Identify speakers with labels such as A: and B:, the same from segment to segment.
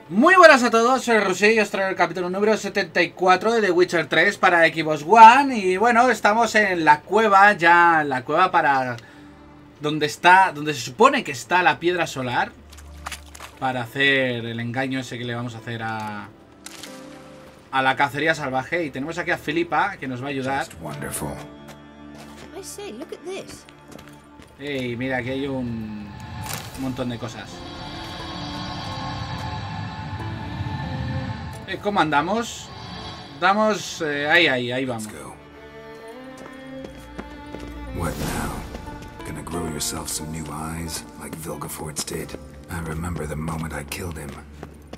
A: Muy buenas a todos, soy Rusith y os traigo el capítulo número 74 de The Witcher 3 para XboxOne. Y bueno, estamos en la cueva, ya en la cueva para... donde se supone que está la piedra solar. Para hacer el engaño ese que le vamos a hacer a la cacería salvaje. Y tenemos aquí a Filipa, que nos va a ayudar. Ey, mira, aquí hay un montón de cosas. ¿Cómo andamos? Damos... ahí vamos.
B: What now? Gonna grow yourself some new eyes, like Vilgefortz did? I remember the moment I killed him.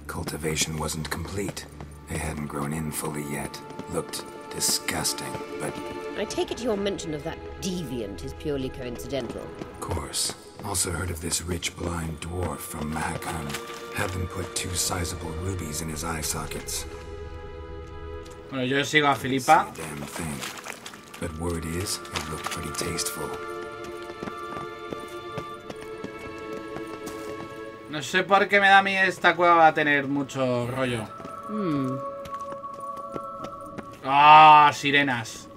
B: Cultivation wasn't complete. They hadn't grown in fully yet. Looked disgusting, but...
C: I take it your mention of that deviant is purely coincidental.
B: Of course. Also heard of this rich blind dwarf from Mahakam. Had them put 2 sizable rubies in his eye sockets.
A: Bueno, yo sigo a Filipa.
B: Damn thing. But word is, it looked pretty tasteful.
A: No sé por qué me da a mí esta cueva va a tener mucho rollo. ¡Ah! Sirenas.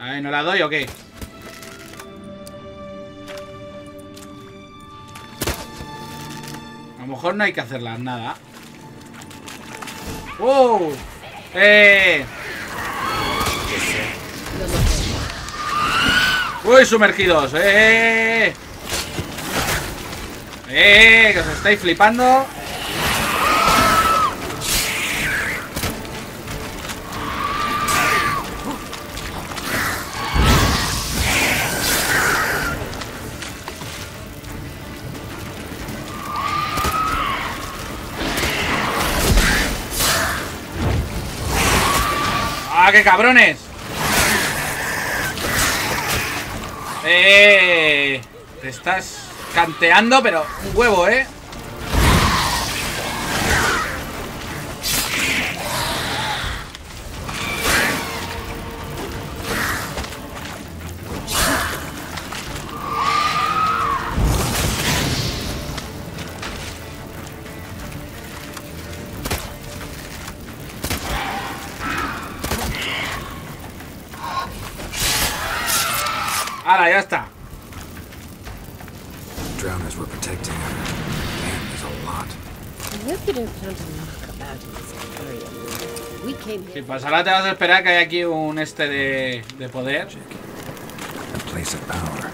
A: A ver, ¿no la doy o qué? A lo mejor no hay que hacerla nada. ¡Oh! ¡Uy, sumergidos! Que os estáis flipando. ¡Ah, qué cabrones! Te estás canteando, pero un huevo, ¡Hala, ya está!
B: Drowners were protecting her. Man, there's a lot.
C: I hope you don't plan to knock about in this area. We came here.
A: Si pues ahora te vas a esperar que hay aquí un de poder.
B: A place of power.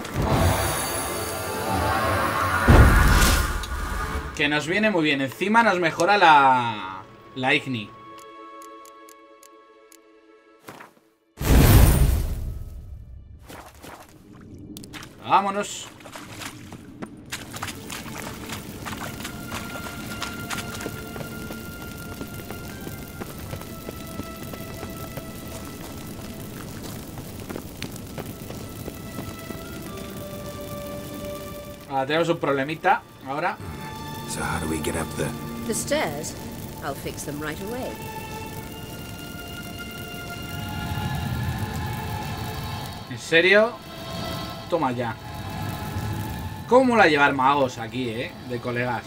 A: Que nos viene muy bien. Encima nos mejora la Igni. Vámonos. Tenemos un problemita ahora.
B: So how do we get up
C: The stairs? I'll fix them right away.
A: ¿En serio? Toma ya. ¿Cómo la llevar magos aquí, de colegas?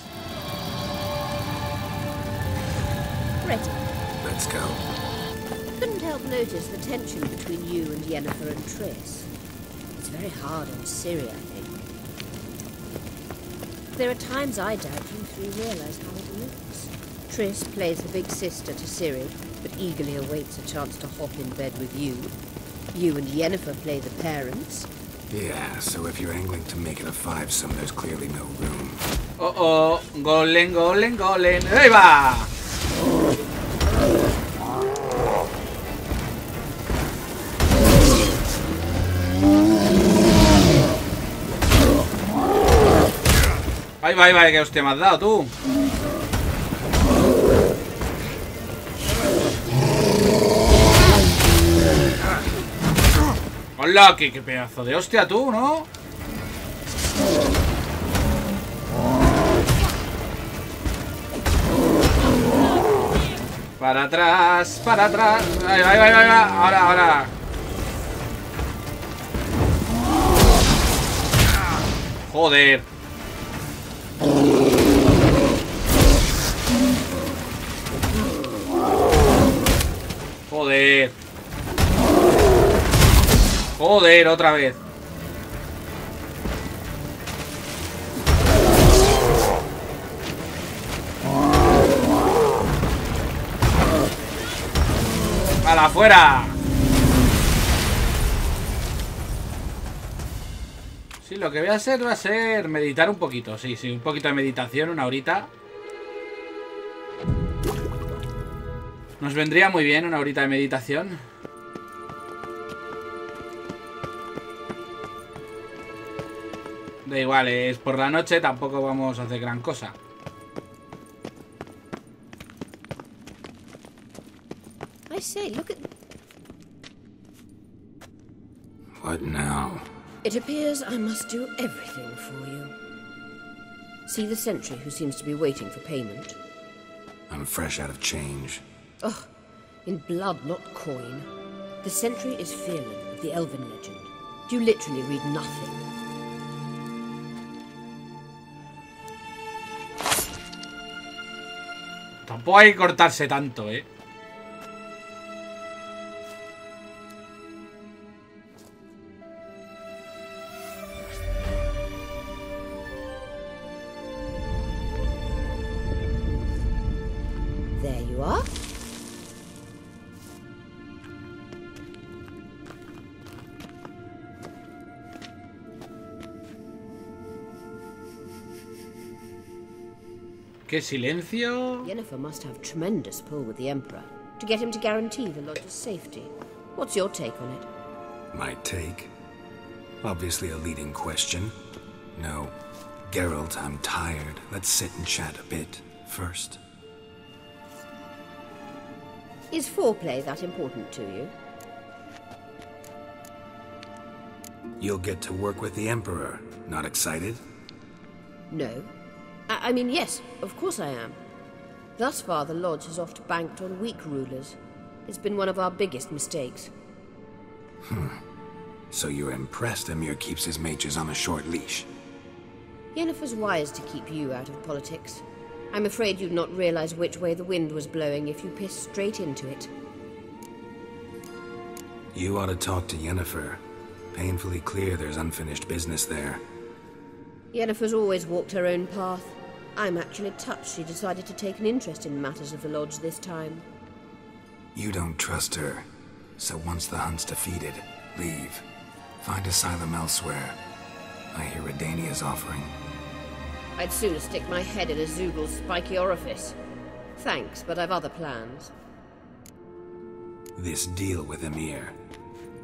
C: Ready.
B: Let's go.
C: Couldn't help notice the tension between you and Yennefer and Triss. It's very hard on Ciri, I think. There are times I doubt you three realize how it looks. Triss plays the big sister to Ciri, but eagerly awaits a chance to hop in bed with you. You and Yennefer play the parents.
B: Yeah, so if you're angling to make it a 5-some, there's clearly no room.
A: Oh, golem, golem, golem. ¡Ahí va! Ahí va, que hostia me has dado tú. Hola, qué pedazo de hostia tú, ¿no? Para atrás, para atrás. Ahí va, ahí va, ahí va. Ahora, ahora. Joder. Joder. Joder, otra vez. ¡Hala, afuera! Sí, lo que voy a hacer va a ser meditar un poquito. Sí, sí, un poquito de meditación, una horita. Nos vendría muy bien una horita de meditación. Da igual, es por la noche, tampoco vamos a hacer gran cosa.
C: I say, look at...
B: What now?
C: It appears I must do everything for you. See the sentry who seems to be waiting for payment?
B: I'm fresh out of change.
C: Oh, in blood, not coin. The sentry is Fearlan of the Elven legend. You literally read nothing.
A: Tampoco hay que cortarse tanto, ¿eh?
C: There you are.
A: ¡Qué silencio!
C: Yennefer must have tremendous pull with the Emperor to get him to guarantee the lodge's safety. What's your take on it?
B: My take? Obviously a leading question. No. Geralt, I'm tired. Let's sit and chat a bit first.
C: Is foreplay that important to you?
B: You'll get to work with the Emperor. Not excited?
C: No. I mean, yes, of course I am. Thus far, the Lodge has oft banked on weak rulers. It's been one of our biggest mistakes.
B: So you're impressed Emir keeps his mages on a short leash?
C: Yennefer's wise to keep you out of politics. I'm afraid you'd not realize which way the wind was blowing if you pissed straight into it.
B: You ought to talk to Yennefer. Painfully clear there's unfinished business there.
C: Yennefer's always walked her own path. I'm actually touched she decided to take an interest in matters of the Lodge this time.
B: You don't trust her. So once the hunt's defeated, leave. Find asylum elsewhere. I hear Redania's offering.
C: I'd sooner stick my head in a Zoogl's spiky orifice. Thanks, but I've other plans.
B: This deal with Emir.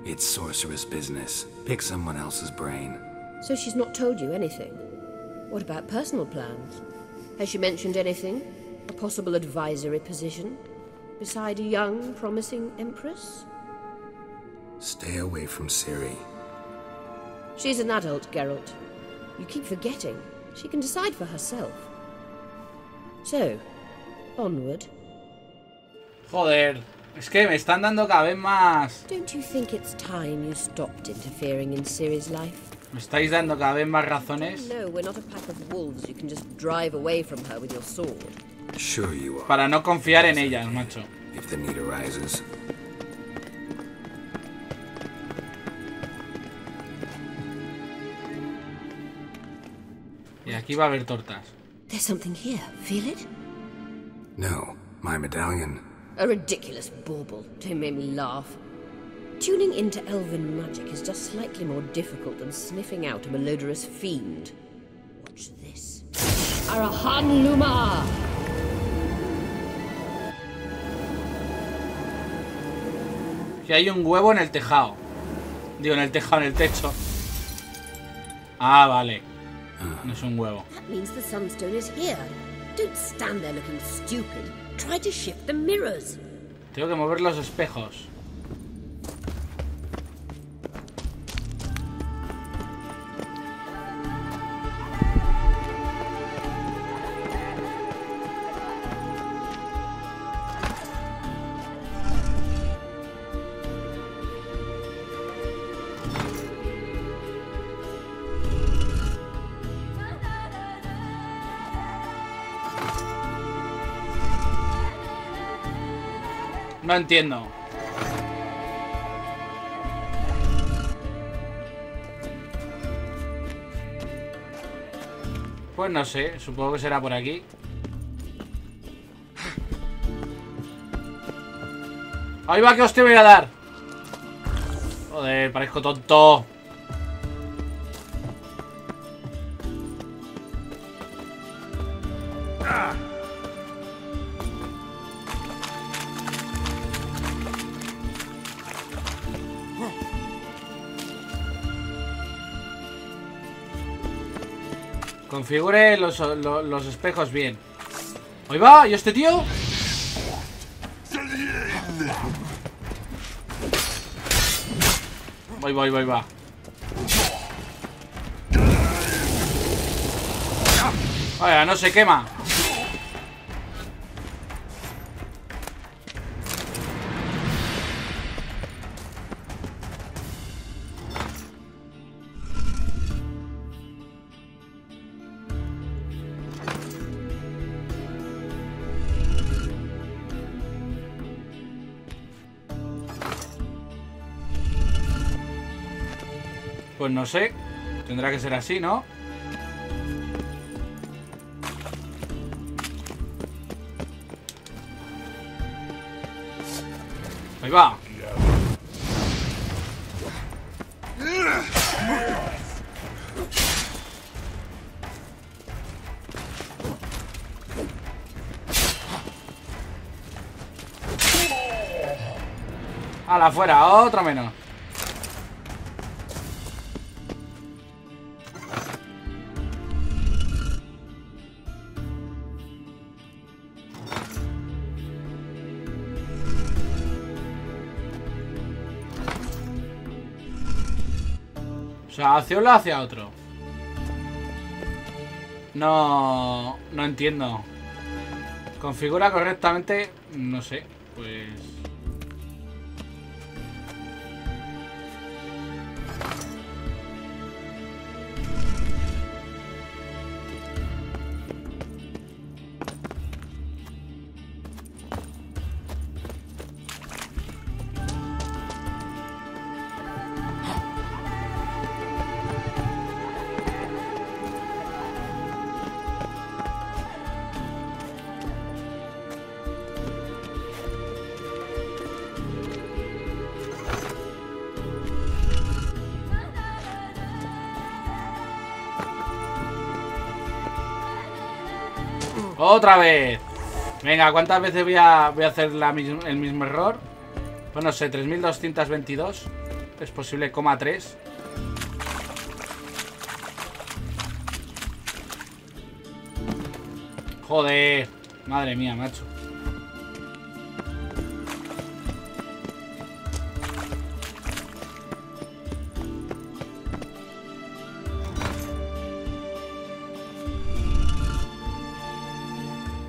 B: It's sorceress business. Pick someone else's brain.
C: So she's not told you anything? What about personal plans? Has she mentioned anything? A possible advisory position? Beside a young, promising empress?
B: Stay away from Ciri.
C: She's an adult, Geralt. You keep forgetting. She can decide for herself. So, onward.
A: Joder, es que me están dando cada vez más...
C: Don't you think it's time you stopped interfering in Ciri's life?
A: Me estáis dando cada vez más razones
C: No, we're not a pack of wolves you can just drive away from her with your sword.
B: Sure you are.
A: para no confiar en ellas, macho.
B: If the need arises.
A: Y aquí va a haber tortas.
C: There's something here. Feel it?
B: No, my medallion.
C: A ridiculous bauble. Don't make me laugh. Tuning into elven magic is just slightly more difficult than sniffing out a malodorous fiend. Watch this. Arahan Luma!
A: Que hay un huevo en el tejado. Digo, en el tejado, en el techo. Ah, vale. No es un huevo.
C: That means the sunstone is here. Don't stand there looking stupid. Try to shift the mirrors.
A: Tengo que mover los espejos. No entiendo. Pues no sé, supongo que será por aquí. Ahí va, que hostia me voy a dar. Joder, parezco tonto. Configure los espejos bien. Ahí va, ¿y este tío? Ahí va, ahí va, ahí va. Vaya, no se quema. Pues no sé. Tendrá que ser así, ¿no? Ahí va. ¡Hala, fuera! Otro menos. O sea, hacia un lado, hacia otro. No entiendo. Configura correctamente. No sé, pues... ¡Otra vez! Venga, ¿cuántas veces voy a hacer el mismo error? Pues no sé, 3222. Es posible, coma 3. Joder. Madre mía, macho.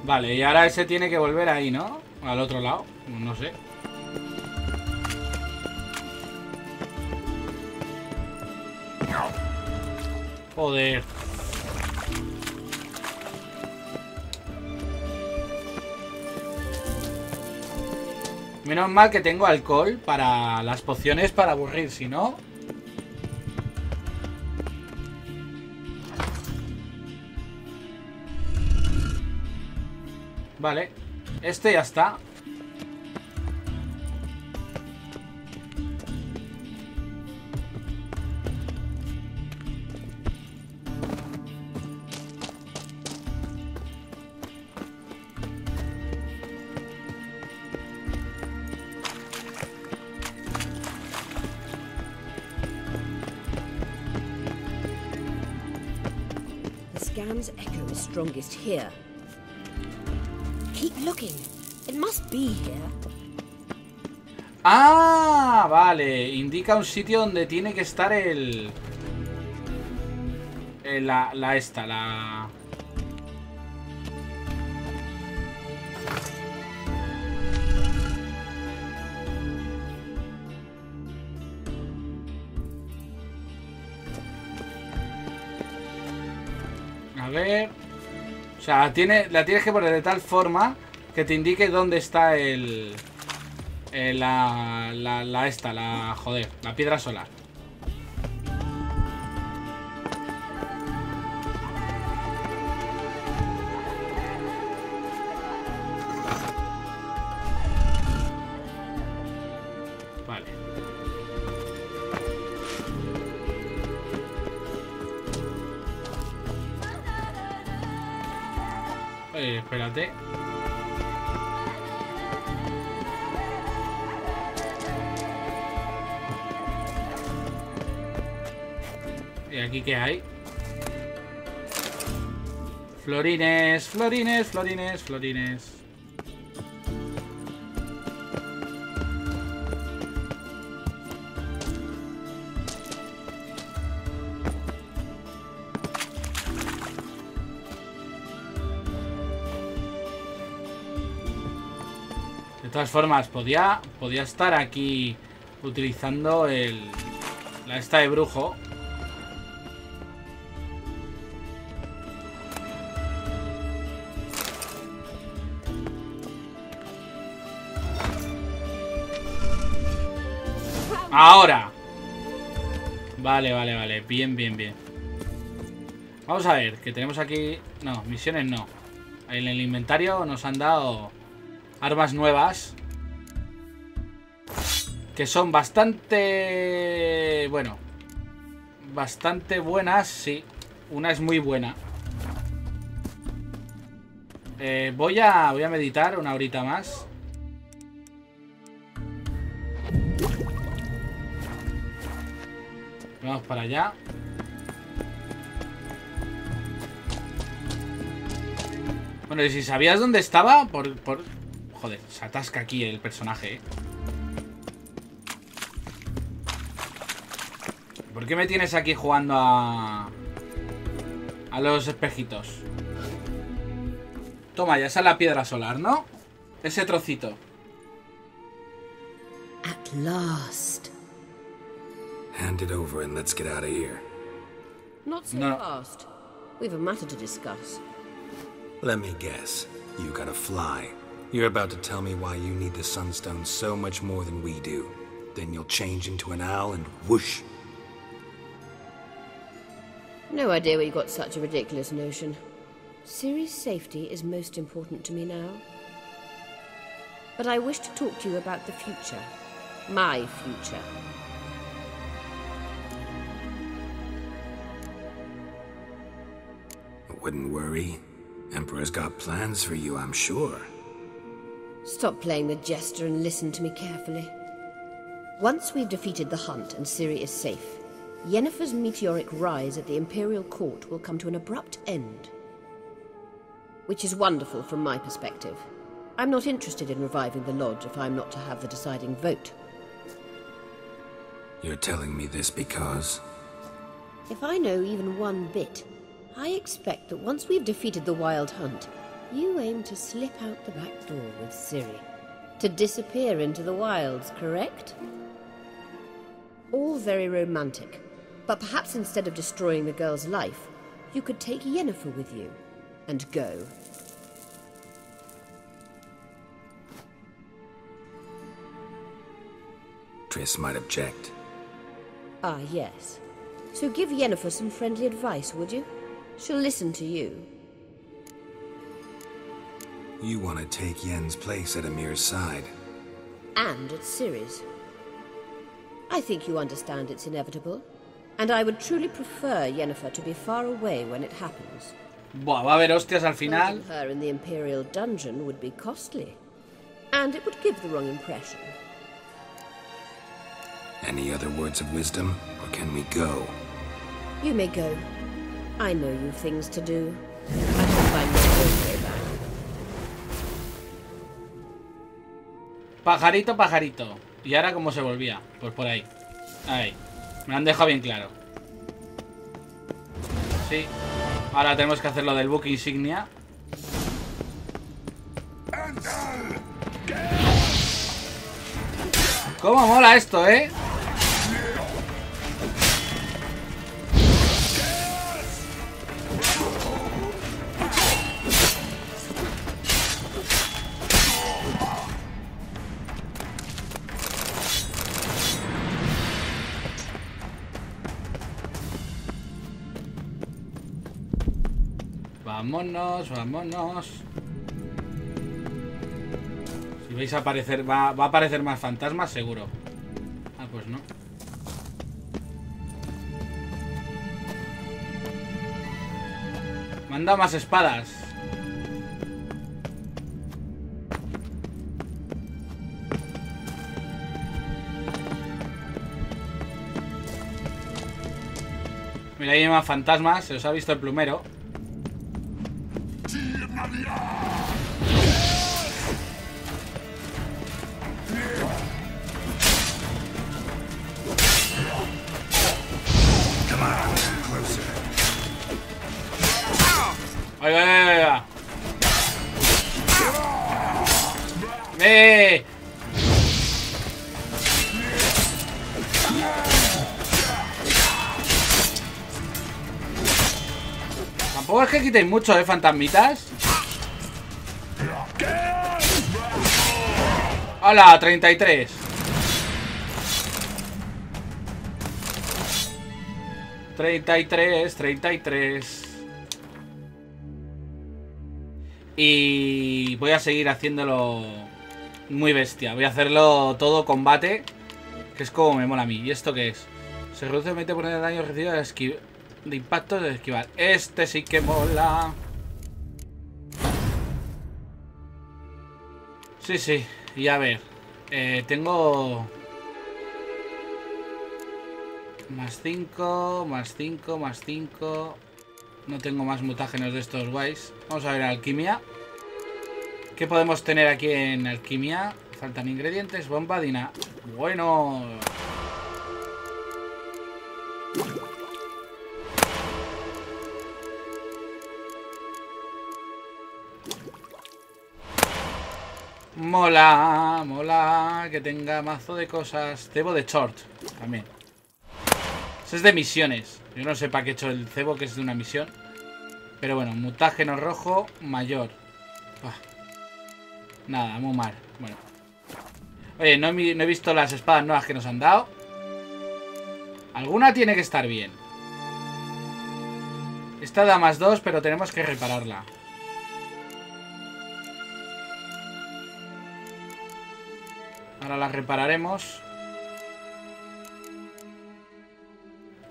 A: Vale, y ahora ese tiene que volver ahí, ¿no? Al otro lado, no sé. Joder. Menos mal que tengo alcohol para las pociones para aburrir, si no... Vale, este ya está.
C: The scam's echo is strongest here. Keep looking. It must be here.
A: Ah, vale. Indica un sitio donde tiene que estar la... A ver... O sea, la tienes que poner de tal forma que te indique dónde está Joder, la piedra solar. Vale. Espérate. ¿Y aquí qué hay? Florines, florines, florines, florines. De todas formas, podía estar aquí utilizando la esta de brujo. Ahora. Vale, vale, vale. Bien, bien, bien. Vamos a ver, que tenemos aquí... No, misiones no. En el inventario nos han dado armas nuevas. Que son bastante... Bueno. Bastante buenas, sí. Una es muy buena. Voy a meditar una horita más. Vamos para allá. Bueno, y si sabías dónde estaba, Joder, se atasca aquí el personaje, ¿eh? ¿Por qué me tienes aquí jugando a los espejitos? Toma, ya esa es la piedra solar, ¿no? Ese trocito.
C: At last.
B: Hand it over and let's get out of here.
C: Not so
A: No.
C: fast. We've a matter to discuss.
B: Let me guess. You gotta fly. You're about to tell me why you need the Sunstone so much more than we do. Then you'll change into an owl and whoosh.
C: No idea where you got such a ridiculous notion. Ciri's safety is most important to me now. But I wish to talk to you about the future. My future.
B: Wouldn't worry. Emperor's got plans for you, I'm sure.
C: Stop playing the jester and listen to me carefully. Once we've defeated the hunt and Ciri is safe, Yennefer's meteoric rise at the Imperial Court will come to an abrupt end. Which is wonderful from my perspective. I'm not interested in reviving the Lodge if I'm not to have the deciding vote.
B: You're telling me this because...
C: If I know even one bit, I expect that once we've defeated the Wild Hunt, you aim to slip out the back door with Ciri. To disappear into the wilds, correct? All very romantic, but perhaps instead of destroying the girl's life, you could take Yennefer with you, and go.
B: Triss might object.
C: Ah, yes. So give Yennefer some friendly advice, would you? She'll listen to you.
B: You want to take Yen's place at Amir's side.
C: And at Ciri's. I think you understand it's inevitable. And I would truly prefer Yennefer to be far away when it happens.
A: Buah, va a haber hostias al final.
C: Holding her in the Imperial dungeon would be costly. And it would give the wrong impression.
B: Any other words of wisdom, or can we go?
C: You may go. I know you've things to do. I hope I'm not going way back.
A: Pajarito, pajarito. ¿Y ahora cómo se volvía? Pues por ahí. Ahí. Me lo han dejado bien claro. Sí. Ahora tenemos que hacer lo del buque insignia. ¿Cómo mola esto, eh? Vámonos, vámonos. Si veis aparecer, va a aparecer más fantasmas, seguro. Ah, pues no. Manda más espadas. Mira, ahí hay más fantasmas. Se os ha visto el plumero. ¡Ahí va, ahí va! ¡Eh! Tampoco es que quitéis mucho, fantasmitas. ¡Hala! 33. Y voy a seguir haciéndolo muy bestia. Voy a hacerlo todo combate, que es como me mola a mí. ¿Y esto qué es? Se reduce el 20% de daño recibido de impacto de esquivar. Este sí que mola. Sí, sí. Y a ver. Tengo... Más 5, más 5, más 5. No tengo más mutágenos de estos guays. Vamos a ver alquimia. ¿Qué podemos tener aquí en alquimia? Faltan ingredientes. Bombadina. Bueno. Mola, mola. Que tenga mazo de cosas. Cebo de short. También. Eso es de misiones. Yo no sé para qué he hecho el cebo, que es de una misión. Pero bueno, mutágeno rojo mayor. Nada, muy mal. Bueno. Oye, no he visto las espadas nuevas que nos han dado. Alguna tiene que estar bien. Esta da más 2, pero tenemos que repararla. Ahora la repararemos.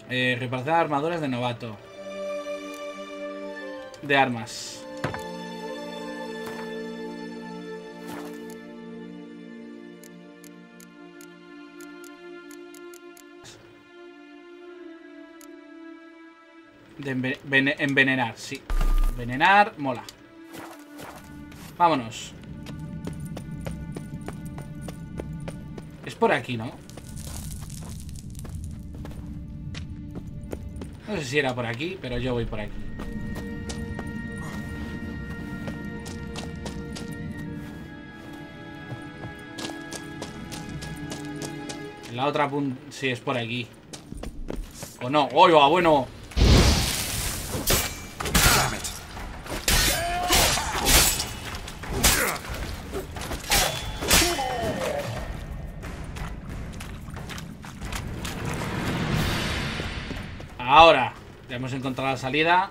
A: Reparación de armaduras de novato. De armas. De envenenar, sí. Envenenar, mola. Vámonos. Es por aquí, ¿no? No sé si era por aquí, pero yo voy por aquí. En la otra punta... Sí, es por aquí. ¿O no? ¡Oiga, bueno! Ahora, ya hemos encontrado la salida.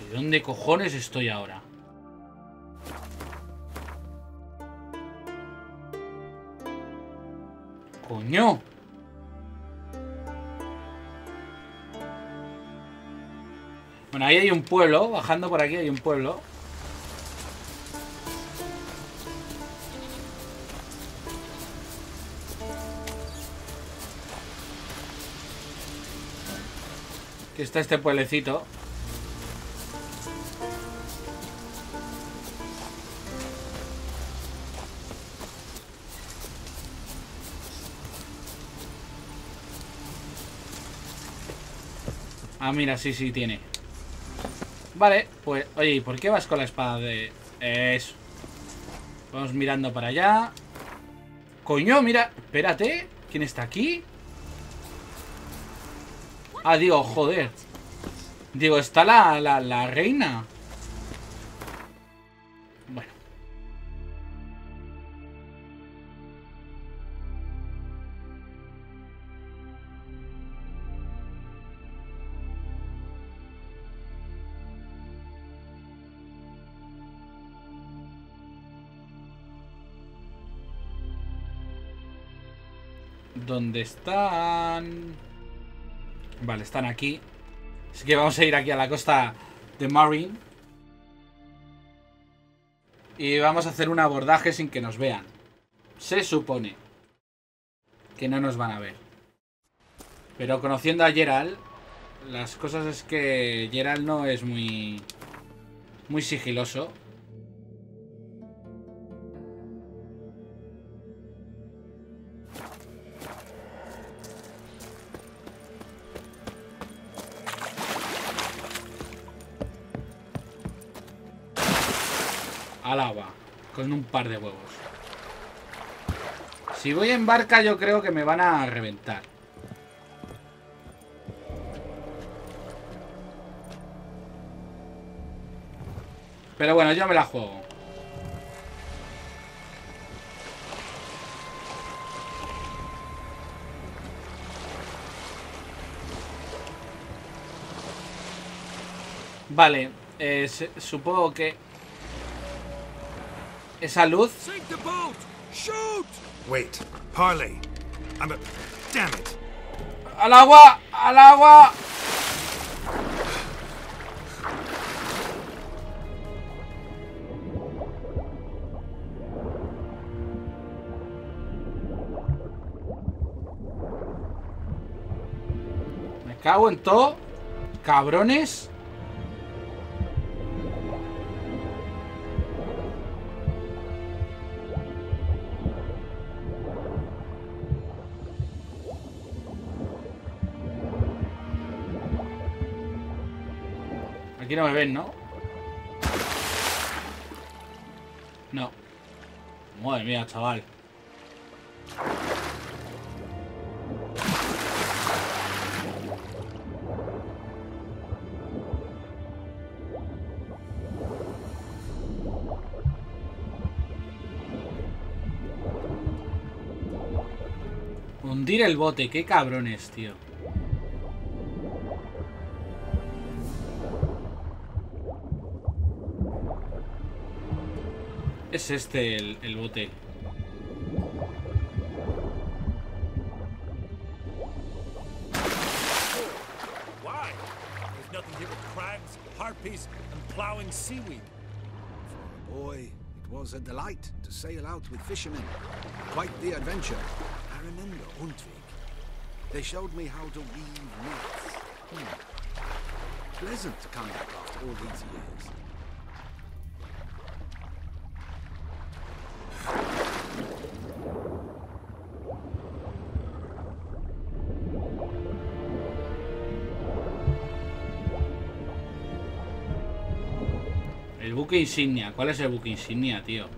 A: ¿De dónde cojones estoy ahora? ¡Coño! Bueno, ahí hay un pueblo. Bajando por aquí hay un pueblo. Aquí está este pueblecito. Ah, mira, sí, sí, tiene. Vale, pues... Oye, ¿y por qué vas con la espada de...? Eso. Vamos mirando para allá. Coño, mira. Espérate. ¿Quién está aquí? Ah, digo, joder. Digo, está la reina. Bueno. ¿Dónde están? Vale, están aquí. Así que vamos a ir aquí a la costa de Marine. Y vamos a hacer un abordaje sin que nos vean. Se supone que no nos van a ver. Pero conociendo a Geralt, las cosas es que Geralt no es muy sigiloso. Al agua, con un par de huevos. Si voy en barca yo creo que me van a reventar. Pero bueno, yo me la juego. Vale, supongo que esa luz.
B: Wait, parley. Damn it.
A: ¡Al agua! ¡Al agua! Me cago en todo. Cabrones. Aquí no me ven, ¿no? No. Madre mía, chaval. Hundir el bote, qué cabrones, tío. Es este el bote.
D: Why? There's nothing here but crabs, harpies, and plowing seaweed.
E: For a boy, it was a delight to sail out with fishermen. Quite the adventure. I remember Untwig. They showed me how to weave nets. Pleasant to come back after all these years.
A: El buque insignia. ¿Cuál es el buque insignia, tío?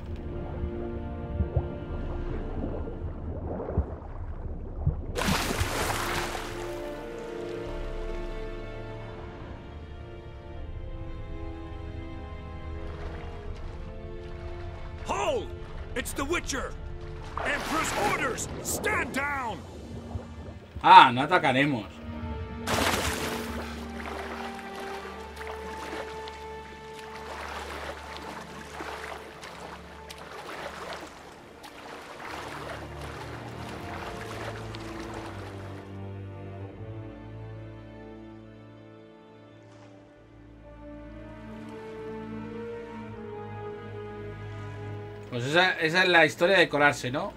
D: Hold! It's the Witcher! Emperor's orders! Stand down!
A: Ah, no atacaremos. Pues esa es la historia de colarse, ¿no?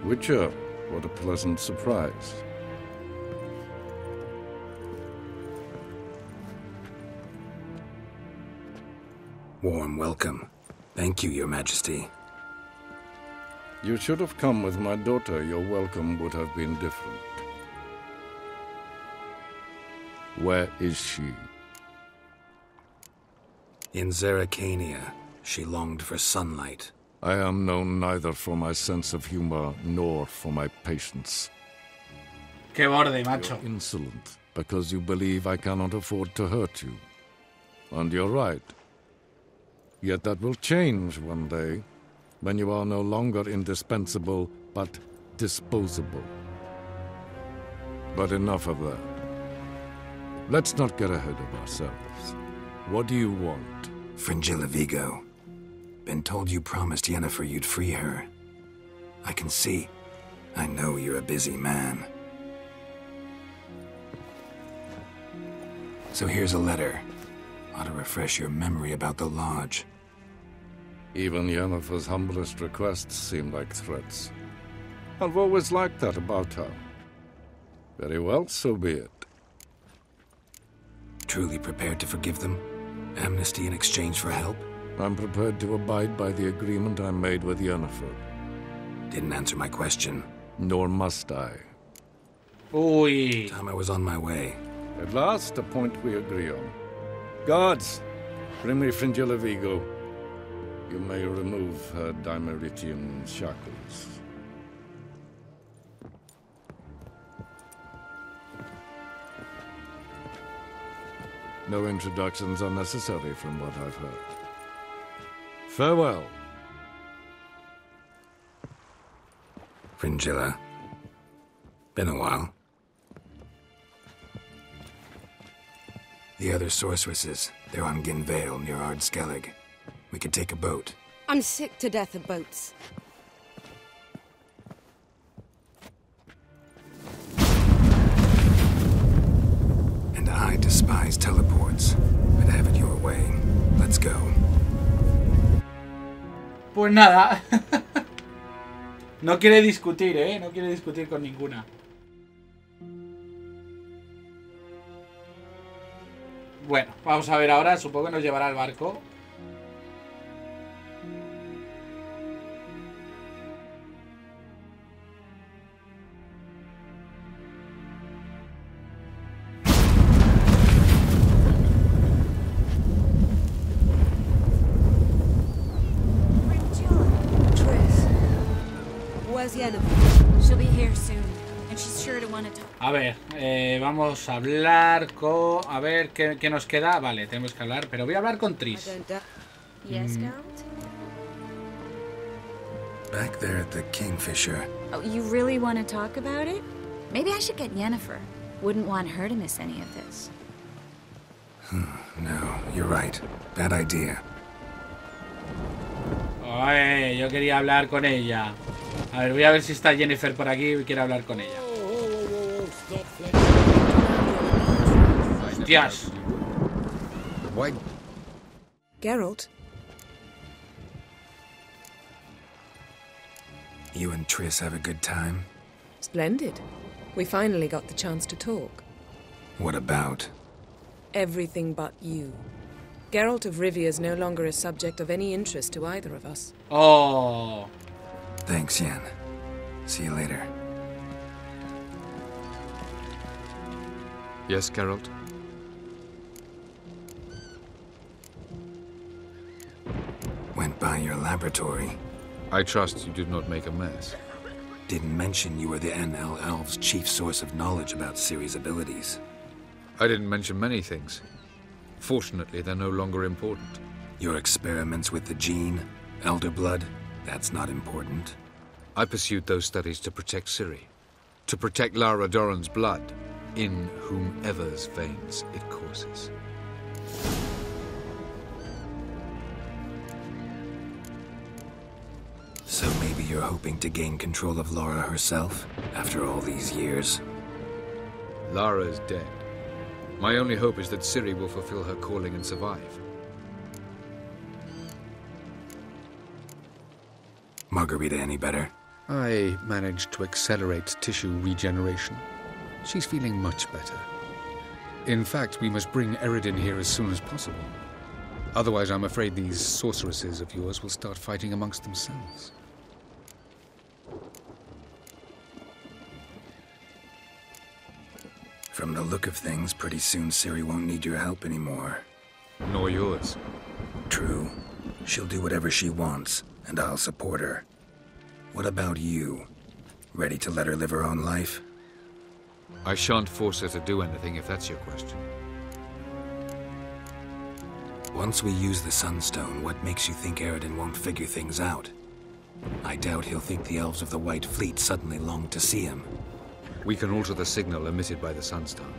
F: Witcher, what a pleasant surprise.
B: Warm welcome. Thank you, Your Majesty.
F: You should have come with my daughter. Your welcome would have been different. Where is she?
B: In Zeracania, she longed for sunlight.
F: I am known neither for my sense of humor nor for my patience.
A: Qué borde, macho.
F: You're insolent because you believe I cannot afford to hurt you. And you're right. Yet that will change one day, when you are no longer indispensable, but disposable. But enough of that. Let's not get ahead of ourselves. What do you want?
B: Fringilla Vigo. Been told you promised Yennefer you'd free her. I can see. I know you're a busy man. So here's a letter. Ought to refresh your memory about the Lodge.
F: Even Yennefer's humblest requests seem like threats. I've always liked that about her. Very well, so be it.
B: Truly prepared to forgive them? Amnesty in exchange for help?
F: I'm prepared to abide by the agreement I made with Yennefer.
B: Didn't answer my question.
F: Nor must I.
A: Uy.
B: Time I was on my way.
F: At last, a point we agree on. Guards, bring me Fringilla Vigo. You may remove her Dimeritian shackles. No introductions are necessary from what I've heard. Farewell.
B: Fringilla. Been a while. The other sorceresses, they're on Ginvale near Ardskellig. We could take a boat.
C: I'm sick to death of boats.
B: And I despise teleports. I'd have it your way. Let's go.
A: Pues nada. No quiere discutir, ¿eh? No quiere discutir con ninguna. Bueno, vamos a ver ahora. Supongo que nos llevará al barco.
G: She'll be here soon, and she's sure to want to talk.
A: A ver, vamos a hablar con... A ver, ¿qué nos queda? Vale, tenemos que hablar, pero voy a hablar con Tris.
G: Yes, Geralt?
B: Back there at the Kingfisher.
G: Oh, you really want to talk about it? Maybe I should get Yennefer. Wouldn't want her to miss any of this.
B: No, you're right. Bad idea.
A: Ay, yo quería hablar con ella. A ver, voy a ver si está Yennefer por aquí y quiero hablar con ella. Hostias.
H: Geralt?
B: You and Triss have a good time?
H: Splendid. We finally got the chance to talk.
B: What about?
H: Everything but you. Geralt of Rivia is no longer a subject of any interest to either of us.
A: Oh.
B: Thanks, Yen. See you later.
I: Yes, Geralt?
B: Went by your laboratory.
I: I trust you did not make a mess.
B: Didn't mention you were the NL Elves' chief source of knowledge about Ciri's abilities.
I: I didn't mention many things. Fortunately, they're no longer important.
B: Your experiments with the gene, Elder Blood, that's not important.
I: I pursued those studies to protect Ciri. To protect Lara Doran's blood, in whomever's veins it courses.
B: So maybe you're hoping to gain control of Lara herself, after all these years?
I: Lara's dead. My only hope is that Ciri will fulfill her calling and survive.
B: Margarita any better?
I: I managed to accelerate tissue regeneration. She's feeling much better. In fact, we must bring Eredin here as soon as possible. Otherwise, I'm afraid these sorceresses of yours will start fighting amongst themselves.
B: From the look of things, pretty soon Ciri won't need your help anymore.
I: Nor yours.
B: True. She'll do whatever she wants, and I'll support her. What about you? Ready to let her live her own life?
I: I shan't force her to do anything if that's your question.
B: Once we use the Sunstone, what makes you think Eredin won't figure things out? I doubt he'll think the Elves of the White Fleet suddenly long to see him.
I: We can alter the signal emitted by the Sunstone.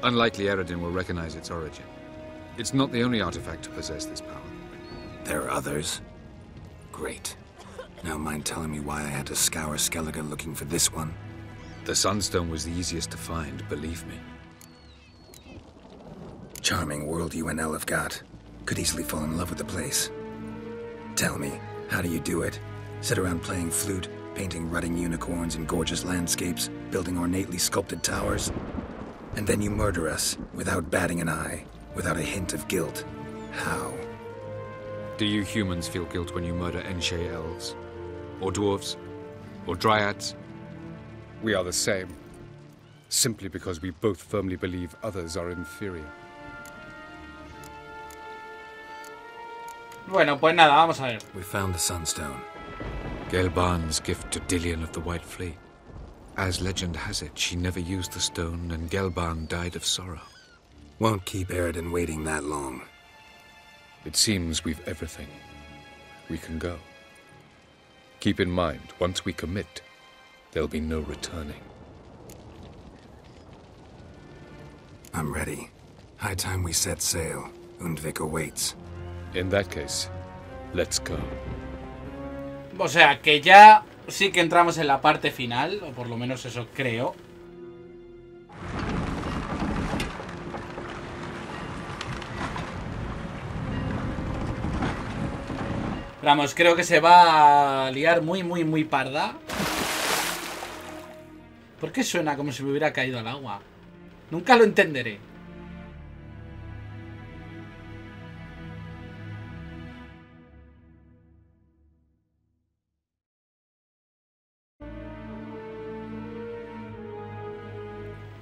I: Unlikely Eredin will recognize its origin. It's not the only artifact to possess this power.
B: There are others? Great. Now mind telling me why I had to scour Skellige looking for this one?
I: The Sunstone was the easiest to find, believe me.
B: Charming world you and Elle have got. Could easily fall in love with the place. Tell me, how do you do it? Sit around playing flute, painting rutting unicorns in gorgeous landscapes, building ornately sculpted towers? And then you murder us, without batting an eye, without a hint of guilt. How?
I: Do you humans feel guilt when you murder Enshe elves? Or dwarves? Or dryads? We are the same. Simply because we both firmly believe others are inferior.
A: Bueno, pues nada, vamos a ver.
B: We found the Sunstone.
I: Gelban's gift to Dillion of the White Fleet. As legend has it, she never used the stone, and Gelban died of sorrow.
B: Won't keep Eredin waiting that long.
I: It seems we've everything. We can go. Keep in mind, once we commit, there'll be no returning.
B: I'm ready. High time we set sail. Undvik awaits.
I: In that case, let's go.
A: O sea, que ya sí que entramos en la parte final, o por lo menos eso creo. Vamos, creo que se va a liar muy parda. ¿Por qué suena como si me hubiera caído al agua? Nunca lo entenderé.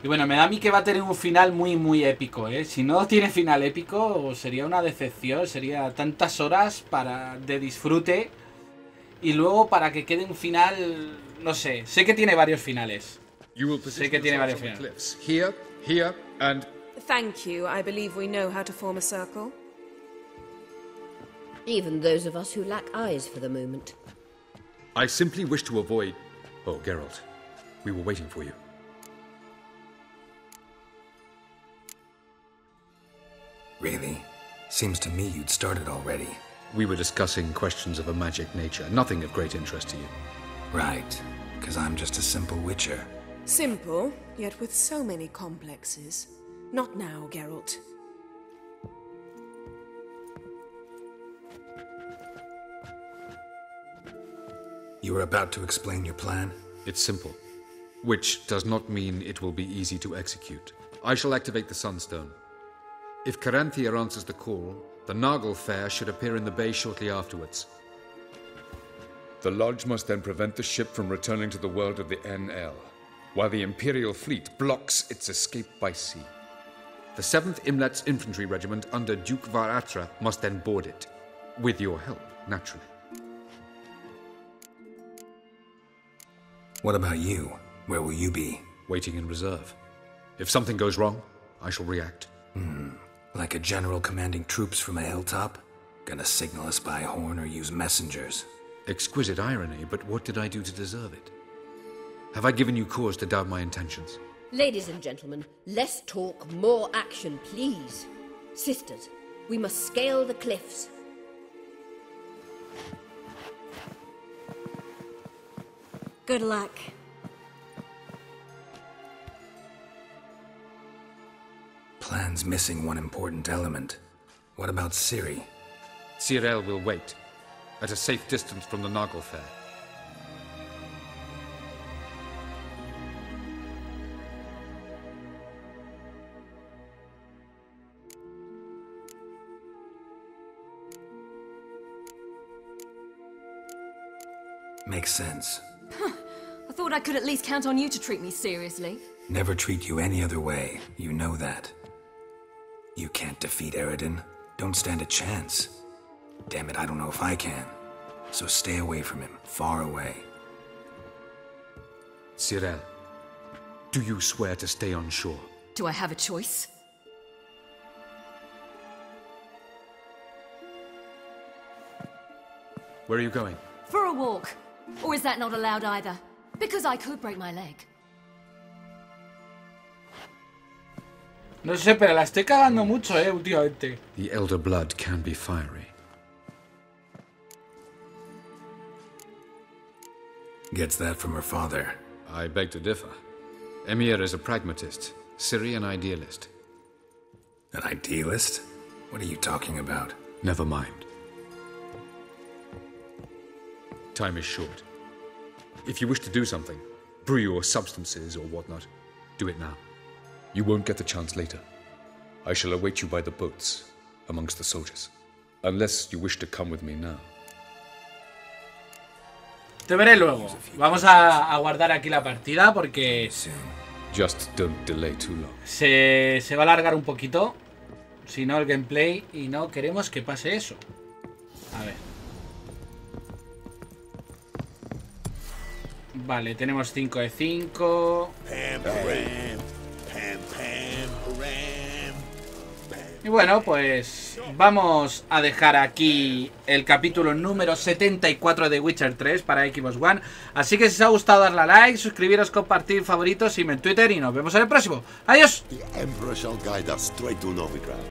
A: Y bueno, me da a mí que va a tener un final muy épico, ¿eh? Si no tiene final épico, sería una decepción. Sería tantas horas de disfrute. Y luego para que quede un final... No sé, sé que tiene varios finales. Sé que tiene varios finales.
I: Here, here, and...
H: Thank you. I believe we know how to form a circle.
C: Even those of us who lack eyes for the moment.
I: I simply wish to avoid... Oh, Geralt. We were waiting for you.
B: Really? Seems to me you'd started already.
I: We were discussing questions of a magic nature, nothing of great interest to you.
B: Right, because I'm just a simple witcher.
H: Simple, yet with so many complexes. Not now, Geralt.
B: You were about to explain your plan?
I: It's simple, which does not mean it will be easy to execute. I shall activate the Sunstone. If Caranthea answers the call, the Nargle Fair should appear in the bay shortly afterwards. The Lodge must then prevent the ship from returning to the world of the NL, while the Imperial fleet blocks its escape by sea. The 7th Imlet's Infantry Regiment under Duke Varatra must then board it. With your help, naturally.
B: What about you? Where will you be?
I: Waiting in reserve. If something goes wrong, I shall react.
B: Like a general commanding troops from a hilltop? Gonna signal us by horn or use messengers?
I: Exquisite irony, but what did I do to deserve it? Have I given you cause to doubt my intentions?
C: Ladies and gentlemen, less talk, more action, please. Sisters, we must scale the cliffs.
G: Good luck.
B: Plan's missing one important element. What about Ciri?
I: Cyril will wait, at a safe distance from the Nargle Fair.
B: Makes sense.
J: I thought I could at least count on you to treat me seriously.
B: Never treat you any other way. You know that. You can't defeat Eredin. Don't stand a chance. Damn it, I don't know if I can. So stay away from him. Far away.
I: Cyril, do you swear to stay on shore?
J: Do I have a choice?
I: Where are you going?
J: For a walk. Or is that not allowed either? Because I could break my leg.
A: No sé, pero la estoy cagando mucho, últimamente.
I: The elder blood can be fiery.
B: Gets that from her father.
I: I beg to differ. Emir is a pragmatist, Ciri an idealist.
B: An idealist? What are you talking about?
I: Never mind. Time is short. If you wish to do something, brew your substances or whatnot, do it now. You won't get the chance later. I shall await you by the boats, amongst the soldiers. Unless you wish to come with me now.
A: Te veré luego. Vamos a guardar aquí la partida porque
I: Just don't delay too long.
A: se va a alargar un poquito. Si no, el gameplay. Y no queremos que pase eso. A ver. Vale, tenemos 5 de 5. Y bueno, pues vamos a dejar aquí el capítulo número 74 de Witcher 3 para Xbox One. Así que si os ha gustado, darle a like, suscribiros, compartir, favoritos, seguidme en Twitter y nos vemos en el próximo. ¡Adiós!